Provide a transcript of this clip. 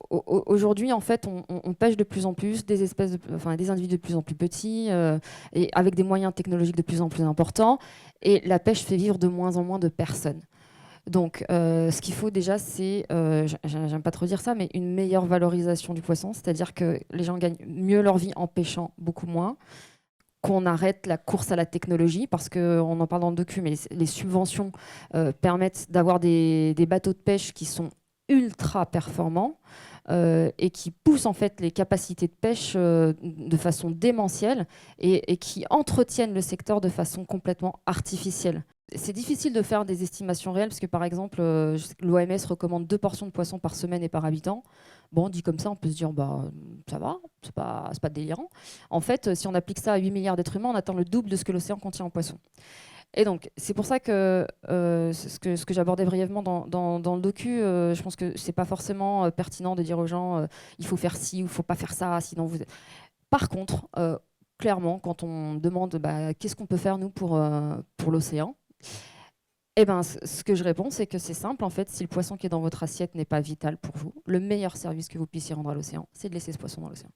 aujourd'hui, en fait, on pêche de plus en plus des espèces, enfin des individus de plus en plus petits et avec des moyens technologiques de plus en plus importants. Et la pêche fait vivre de moins en moins de personnes. Donc, ce qu'il faut déjà, c'est, j'aime pas trop dire ça, mais une meilleure valorisation du poisson, c'est-à-dire que les gens gagnent mieux leur vie en pêchant beaucoup moins, qu'on arrête la course à la technologie, parce qu'on en parle dans le docu, mais les subventions permettent d'avoir des bateaux de pêche qui sont ultra performants et qui poussent en fait les capacités de pêche de façon démentielle et qui entretiennent le secteur de façon complètement artificielle. C'est difficile de faire des estimations réelles parce que par exemple, l'OMS recommande 2 portions de poisson par semaine et par habitant. Bon, dit comme ça, on peut se dire, bah, ça va, c'est pas délirant. En fait, si on applique ça à 8 milliards d'êtres humains, on atteint le double de ce que l'océan contient en poissons. Et donc, c'est pour ça que ce que j'abordais brièvement dans le docu, je pense que c'est pas forcément pertinent de dire aux gens il faut faire ci ou il faut pas faire ça, sinon vous. Par contre, clairement, quand on demande bah, qu'est-ce qu'on peut faire nous pour l'océan, eh ben, ce que je réponds, c'est que c'est simple. En fait, si le poisson qui est dans votre assiette n'est pas vital pour vous, le meilleur service que vous puissiez rendre à l'océan, c'est de laisser ce poisson dans l'océan.